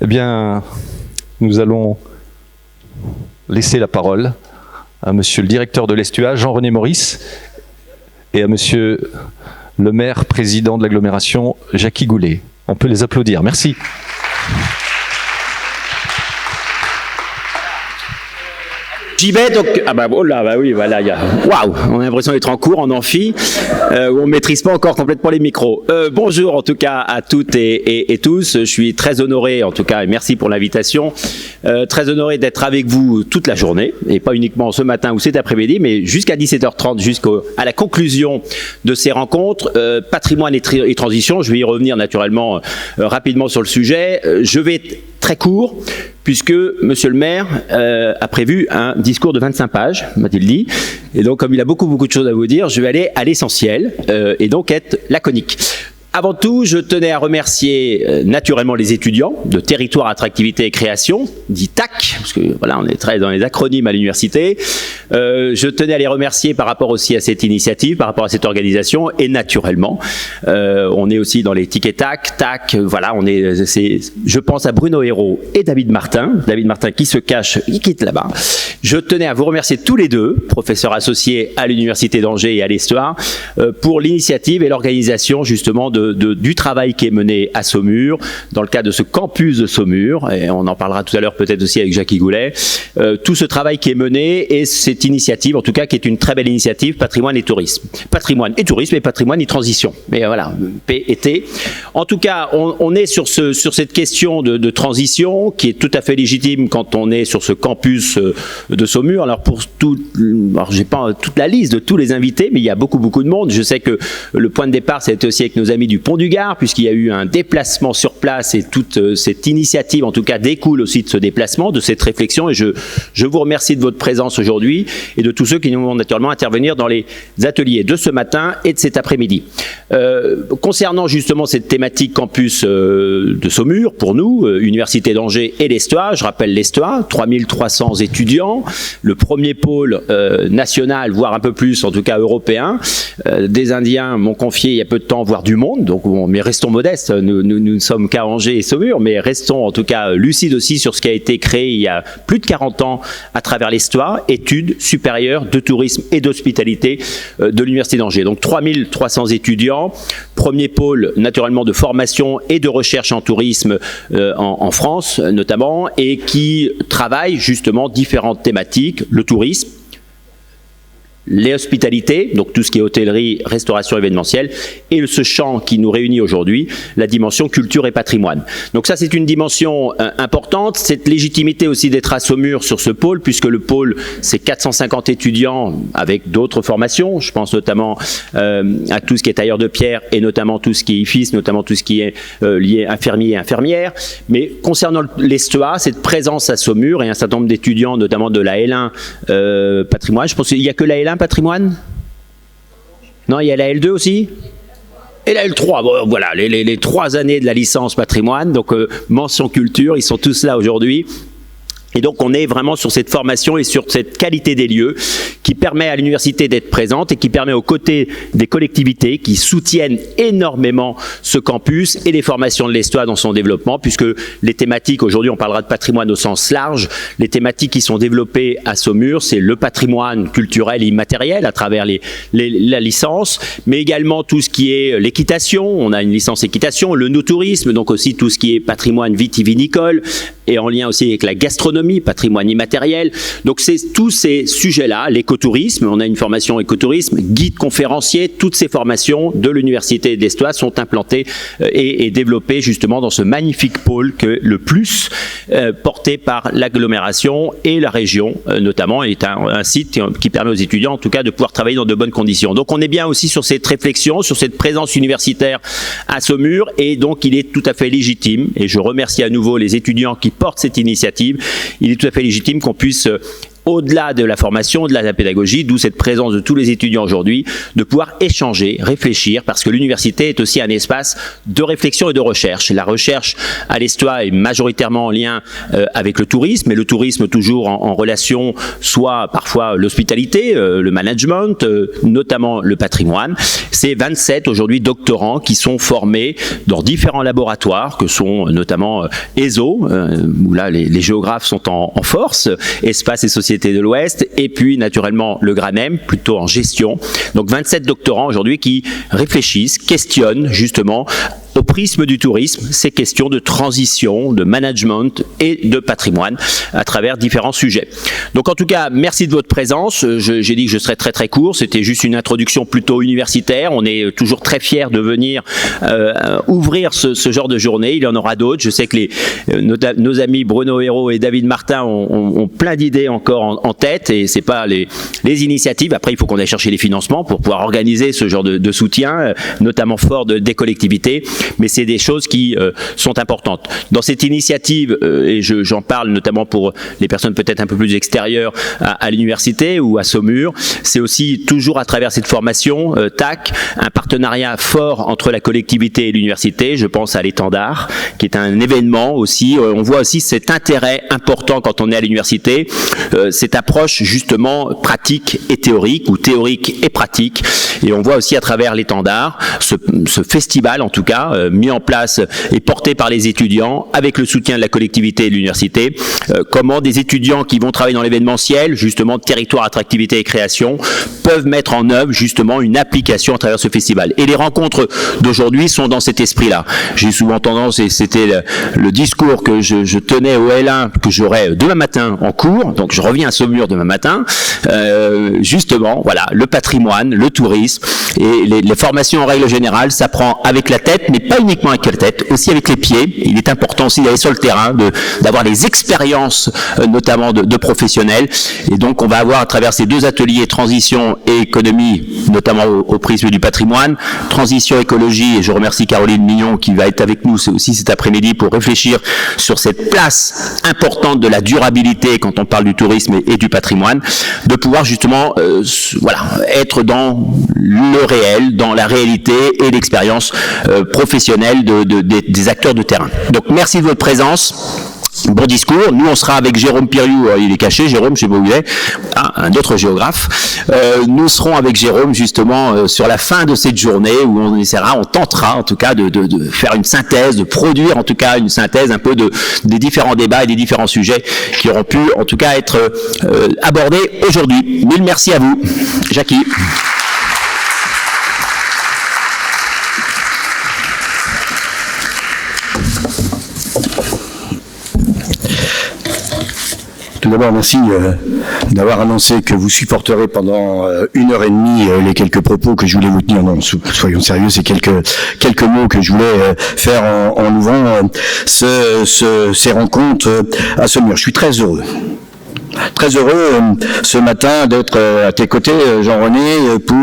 Eh bien, nous allons laisser la parole à monsieur le directeur de l'Estua, Jean-René Maurice, et à monsieur le maire président de l'agglomération, Jacky Goulet. On peut les applaudir. Merci. J'y vais donc. Ah bah oh là, bah oui, voilà. Waouh, on a l'impression d'être en cours, en amphi, où on maîtrise pas encore complètement les micros. Bonjour en tout cas à toutes et tous. Je suis très honoré en tout cas et merci pour l'invitation. Très honoré d'être avec vous toute la journée et pas uniquement ce matin ou cet après-midi, mais jusqu'à 17h30, jusqu'à la conclusion de ces rencontres. Patrimoine et transition. Je vais y revenir naturellement rapidement sur le sujet. Je vais être très court, puisque monsieur le maire a prévu un discours de 25 pages, m'a-t-il dit. Et donc, comme il a beaucoup de choses à vous dire, je vais aller à l'essentiel et donc être laconique. Avant tout, je tenais à remercier naturellement les étudiants de Territoire Attractivité et Création, dit TAC, parce que voilà, on est très dans les acronymes à l'université. Je tenais à les remercier par rapport aussi à cette initiative, par rapport à cette organisation, et naturellement, on est aussi dans les tickets TAC, voilà, je pense à Bruno Hérault et David Martin qui se cache, qui quitte là-bas. Je tenais à vous remercier tous les deux, professeurs associés à l'Université d'Angers et à l'Estua, pour l'initiative et l'organisation justement du travail qui est mené à Saumur, dans le cadre de ce campus de Saumur, et on en parlera tout à l'heure peut-être aussi avec Jacky Goulet, tout ce travail qui est mené et cette initiative, en tout cas, qui est une très belle initiative, patrimoine et tourisme. Patrimoine et tourisme et patrimoine et transition. Mais voilà, P et T. En tout cas, on est sur cette question de transition qui est tout à fait légitime quand on est sur ce campus de Saumur. Alors j'ai pas toute la liste de tous les invités, mais il y a beaucoup de monde. Je sais que le point de départ, c'était aussi avec nos amis du Pont du Gard, puisqu'il y a eu un déplacement sur place et toute cette initiative, en tout cas, découle aussi de ce déplacement, de cette réflexion. Et je vous remercie de votre présence aujourd'hui et de tous ceux qui nous vont naturellement intervenir dans les ateliers de ce matin et de cet après-midi. Concernant justement cette thématique campus de Saumur, pour nous, Université d'Angers et l'Estua, je rappelle l'Estua, 3300 étudiants, le premier pôle national, voire un peu plus, en tout cas européen. Des Indiens m'ont confié il y a peu de temps, voire du monde, donc, mais restons modestes, nous ne sommes qu'à Angers et Saumur, mais restons en tout cas lucides aussi sur ce qui a été créé il y a plus de 40 ans à travers l'Estua, études supérieures de tourisme et d'hospitalité de l'Université d'Angers. Donc 3300 étudiants, premier pôle naturellement de formation et de recherche en tourisme en France notamment, et qui travaille justement différentes thématiques, le tourisme, les hospitalités, donc tout ce qui est hôtellerie, restauration événementielle, et ce champ qui nous réunit aujourd'hui, la dimension culture et patrimoine. Donc ça, c'est une dimension importante, cette légitimité aussi d'être à Saumur sur ce pôle, puisque le pôle, c'est 450 étudiants avec d'autres formations, je pense notamment à tout ce qui est tailleur de pierre, et notamment tout ce qui est IFIS, notamment tout ce qui est lié infirmier et infirmière. Mais concernant l'Estua, cette présence à Saumur, et un certain nombre d'étudiants, notamment de la L1 patrimoine, je pense qu'il n'y a que la L1 patrimoine? Non, il y a la L2 aussi? Et la L3, bon, voilà, les 3 années de la licence patrimoine, donc mention culture, ils sont tous là aujourd'hui. Et donc on est vraiment sur cette formation et sur cette qualité des lieux qui permet à l'université d'être présente et qui permet aux côtés des collectivités qui soutiennent énormément ce campus et les formations de l'Estua dans son développement, puisque les thématiques, aujourd'hui on parlera de patrimoine au sens large, les thématiques qui sont développées à Saumur, c'est le patrimoine culturel et immatériel à travers la licence, mais également tout ce qui est l'équitation, on a une licence équitation, le no-tourisme, donc aussi tout ce qui est patrimoine vitivinicole, et en lien aussi avec la gastronomie, patrimoine immatériel. Donc c'est tous ces sujets-là, l'écotourisme, on a une formation écotourisme, guide conférencier, toutes ces formations de l'Université d'Estua sont implantées et développées justement dans ce magnifique pôle que le plus porté par l'agglomération et la région notamment, est un site qui permet aux étudiants en tout cas de pouvoir travailler dans de bonnes conditions. Donc on est bien aussi sur cette réflexion, sur cette présence universitaire à Saumur, et donc il est tout à fait légitime, et je remercie à nouveau les étudiants qui porte cette initiative, il est tout à fait légitime qu'on puisse au-delà de la formation, au-delà de la pédagogie, d'où cette présence de tous les étudiants aujourd'hui, de pouvoir échanger, réfléchir, parce que l'université est aussi un espace de réflexion et de recherche. La recherche à l'Estua est majoritairement en lien avec le tourisme, et le tourisme toujours en relation, soit parfois l'hospitalité, le management, notamment le patrimoine. C'est 27 aujourd'hui doctorants qui sont formés dans différents laboratoires, que sont notamment ESO, où là les géographes sont en force, Espace et Société de l'Ouest, et puis naturellement le GRANEM, plutôt en gestion. Donc 27 doctorants aujourd'hui qui réfléchissent, questionnent justement au prisme du tourisme ces questions de transition, de management et de patrimoine à travers différents sujets. Donc en tout cas, merci de votre présence. J'ai dit que je serais très très court, c'était juste une introduction plutôt universitaire. On est toujours très fiers de venir ouvrir ce genre de journée. Il y en aura d'autres. Je sais que nos amis Bruno Hérault et David Martin ont plein d'idées encore en tête, et c'est pas les initiatives. Après, il faut qu'on aille chercher les financements pour pouvoir organiser ce genre de soutien, notamment fort des collectivités. Mais c'est des choses qui sont importantes. Dans cette initiative, et j'en parle notamment pour les personnes peut-être un peu plus extérieures à l'université ou à Saumur, c'est aussi toujours à travers cette formation, TAC, un partenariat fort entre la collectivité et l'université. Je pense à l'étendard, qui est un événement aussi. On voit aussi cet intérêt important quand on est à l'université, cette approche justement pratique et théorique, ou théorique et pratique. Et on voit aussi à travers l'étendard, ce festival en tout cas, mis en place et porté par les étudiants avec le soutien de la collectivité et de l'université, comment des étudiants qui vont travailler dans l'événementiel, justement territoire, attractivité et création, peuvent mettre en œuvre justement une application à travers ce festival. Et les rencontres d'aujourd'hui sont dans cet esprit-là. J'ai souvent tendance, et c'était le discours que je tenais au L1, que j'aurai demain matin en cours, donc je reviens à Saumur demain matin, justement, voilà, le patrimoine, le tourisme, et les formations en règle générale, ça prend avec la tête, mais pas uniquement avec la tête, aussi avec les pieds. Il est important aussi d'aller sur le terrain, d'avoir les expériences, notamment de professionnels. Et donc, on va avoir à travers ces deux ateliers, transition et économie, notamment au prisme du patrimoine, transition, écologie, et je remercie Caroline Mignon qui va être avec nous aussi cet après-midi pour réfléchir sur cette place importante de la durabilité quand on parle du tourisme et du patrimoine, de pouvoir justement être dans le réel, dans la réalité et l'expérience professionnelle des acteurs de terrain. Donc merci de votre présence. Bon discours. Nous, on sera avec Jérôme Piriou. Il est caché, Jérôme, je sais pas où il est. Un autre géographe. Nous serons avec Jérôme, justement, sur la fin de cette journée, où on tentera, en tout cas, de faire une synthèse, de produire, en tout cas, une synthèse un peu des différents débats et des différents sujets qui auront pu, en tout cas, être abordés aujourd'hui. Mille merci à vous. Jackie. Tout d'abord, merci d'avoir annoncé que vous supporterez pendant 1h30 les quelques propos que je voulais vous tenir. Non, soyons sérieux, c'est quelques mots que je voulais faire en ouvrant ces rencontres à Saumur. Je suis très heureux ce matin d'être à tes côtés, Jean-René, pour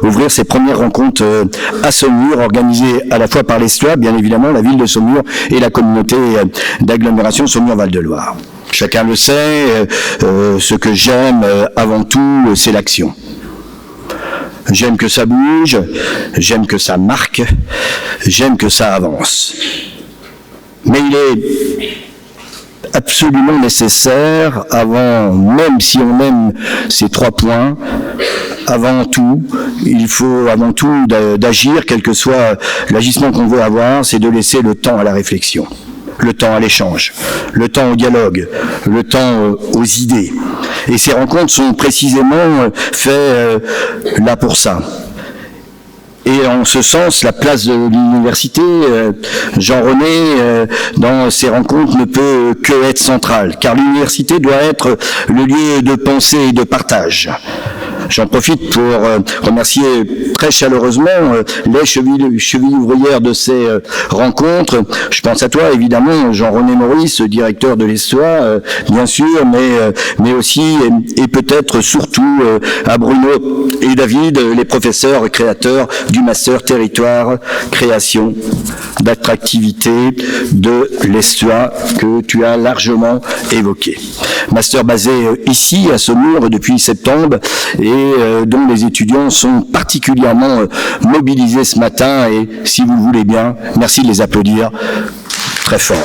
ouvrir ces premières rencontres à Saumur, organisées à la fois par l'Estua, bien évidemment, la ville de Saumur, et la communauté d'agglomération Saumur-Val-de-Loire. Chacun le sait, ce que j'aime avant tout, c'est l'action. J'aime que ça bouge, j'aime que ça marque, j'aime que ça avance. Mais il est absolument nécessaire, même si on aime ces 3 points, avant tout, il faut avant tout d'agir, quel que soit l'agissement qu'on veut avoir, c'est de laisser le temps à la réflexion, le temps à l'échange, le temps au dialogue, le temps aux idées. Et ces rencontres sont précisément faites là pour ça. Et en ce sens, la place de l'université, Jean-René, dans ces rencontres, ne peut que être centrale, car l'université doit être le lieu de pensée et de partage. J'en profite pour remercier très chaleureusement les chevilles ouvrières de ces rencontres. Je pense à toi, évidemment, Jean-René Maurice, directeur de l'Estua, bien sûr, mais aussi et peut-être surtout à Bruno et David, les professeurs créateurs du master territoire, création d'attractivité de l'Estua que tu as largement évoqué. Master basé ici à Saumur depuis septembre et dont les étudiants sont particulièrement mobilisés ce matin et si vous le voulez bien, merci de les applaudir très fort.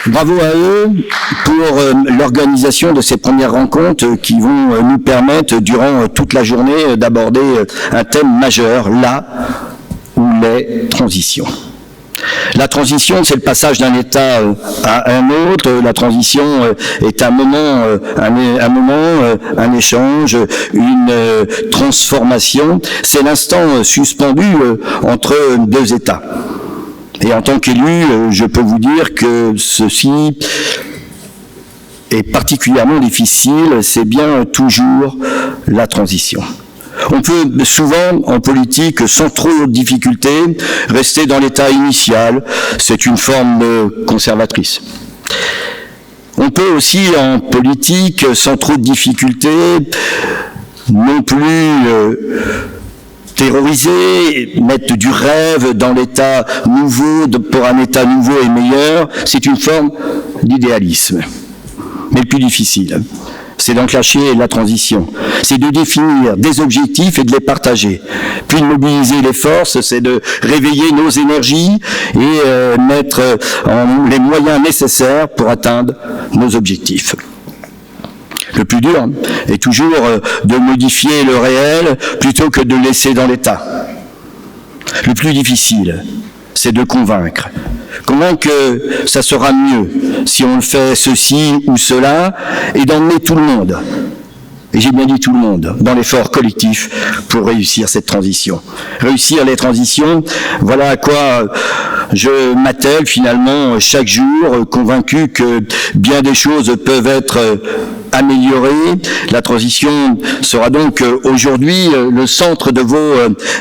Bravo à eux pour l'organisation de ces premières rencontres qui vont nous permettre durant toute la journée d'aborder un thème majeur, là où les transitions. La transition, c'est le passage d'un état à un autre. La transition est un moment, un échange, une transformation. C'est l'instant suspendu entre deux états. Et en tant qu'élu, je peux vous dire que ceci est particulièrement difficile, c'est bien toujours la transition. On peut souvent, en politique, sans trop de difficultés, rester dans l'état initial. C'est une forme conservatrice. On peut aussi, en politique, sans trop de difficultés, non plus terroriser, mettre du rêve dans l'état nouveau, pour un état nouveau et meilleur. C'est une forme d'idéalisme. Mais le plus difficile, c'est d'enclencher la transition, c'est de définir des objectifs et de les partager. Puis de mobiliser les forces, c'est de réveiller nos énergies et mettre les moyens nécessaires pour atteindre nos objectifs. Le plus dur est toujours de modifier le réel plutôt que de le laisser dans l'état. Le plus difficile, c'est de convaincre. Convaincre que ça sera mieux si on fait ceci ou cela et d'emmener tout le monde. Et j'ai bien dit tout le monde, dans l'effort collectif pour réussir cette transition. Réussir les transitions, voilà à quoi je m'attelle finalement chaque jour, convaincu que bien des choses peuvent être améliorées. La transition sera donc aujourd'hui le centre de vos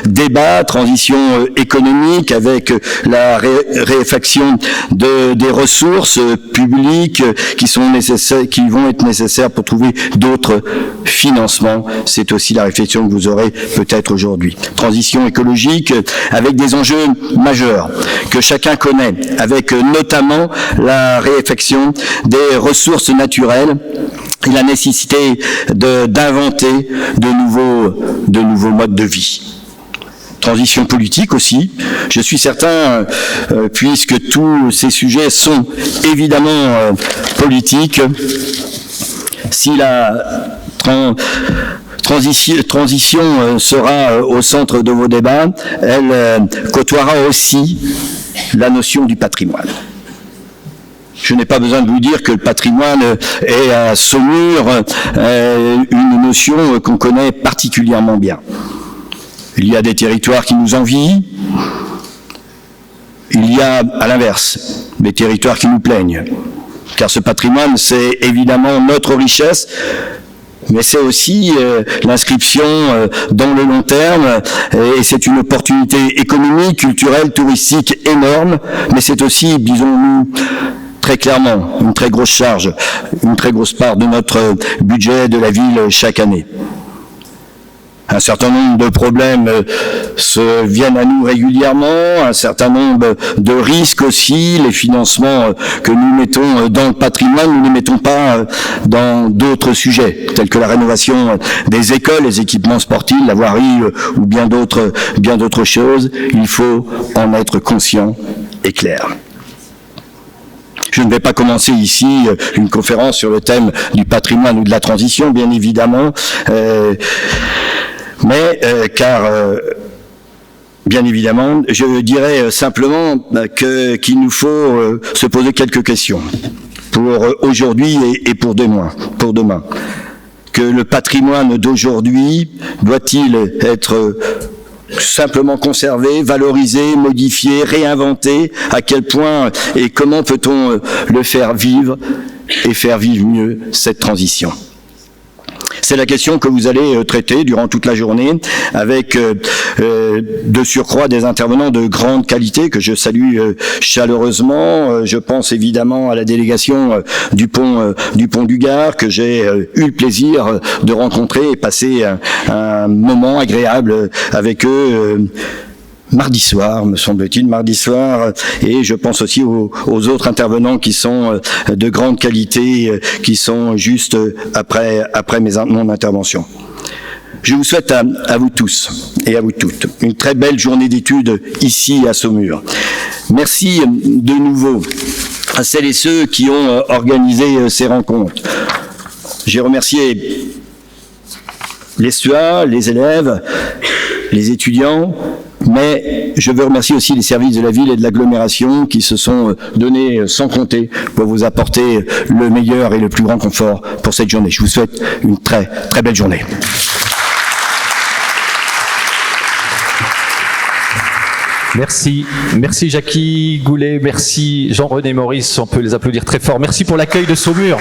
débats, transition économique avec la réfaction des ressources publiques qui sont nécessaires, qui vont être nécessaires pour trouver d'autres financements. C'est aussi la réflexion que vous aurez peut-être aujourd'hui. Transition écologique avec des enjeux majeurs que chacun connaît, avec notamment la réfaction des ressources naturelles et la nécessité d'inventer de nouveaux modes de vie. Transition politique aussi, je suis certain, puisque tous ces sujets sont évidemment politiques, si la transition sera au centre de vos débats, elle côtoiera aussi la notion du patrimoine. Je n'ai pas besoin de vous dire que le patrimoine est à Saumur une notion qu'on connaît particulièrement bien. Il y a des territoires qui nous envient, il y a, à l'inverse, des territoires qui nous plaignent. Car ce patrimoine, c'est évidemment notre richesse, mais c'est aussi l'inscription dans le long terme, et c'est une opportunité économique, culturelle, touristique énorme, mais c'est aussi, disons-nous, très clairement, une très grosse charge, une très grosse part de notre budget de la ville chaque année. Un certain nombre de problèmes viennent à nous régulièrement, un certain nombre de risques aussi, les financements que nous mettons dans le patrimoine, nous ne les mettons pas dans d'autres sujets, tels que la rénovation des écoles, les équipements sportifs, la voirie ou bien d'autres choses. Il faut en être conscient et clair. Je ne vais pas commencer ici une conférence sur le thème du patrimoine ou de la transition, bien évidemment, bien évidemment, je dirais simplement qu'il nous faut se poser quelques questions pour aujourd'hui et pour demain. Que le patrimoine d'aujourd'hui doit-il être simplement conservé, valorisé, modifié, réinventé? À quel point et comment peut-on le faire vivre et faire vivre mieux cette transition? C'est la question que vous allez traiter durant toute la journée, avec de surcroît des intervenants de grande qualité que je salue chaleureusement. Je pense évidemment à la délégation du pont du Gard, que j'ai eu le plaisir de rencontrer et passer un moment agréable avec eux. Mardi soir, me semble-t-il, mardi soir, et je pense aussi aux autres intervenants qui sont de grande qualité, qui sont juste après mon intervention. Je vous souhaite à vous tous et à vous toutes une très belle journée d'études ici à Saumur. Merci de nouveau à celles et ceux qui ont organisé ces rencontres. J'ai remercié les STUA, les élèves, les étudiants, mais je veux remercier aussi les services de la ville et de l'agglomération qui se sont donnés sans compter pour vous apporter le meilleur et le plus grand confort pour cette journée. Je vous souhaite une très, très belle journée. Merci. Merci Jackie Goulet, merci Jean-René Maurice, on peut les applaudir très fort. Merci pour l'accueil de Saumur.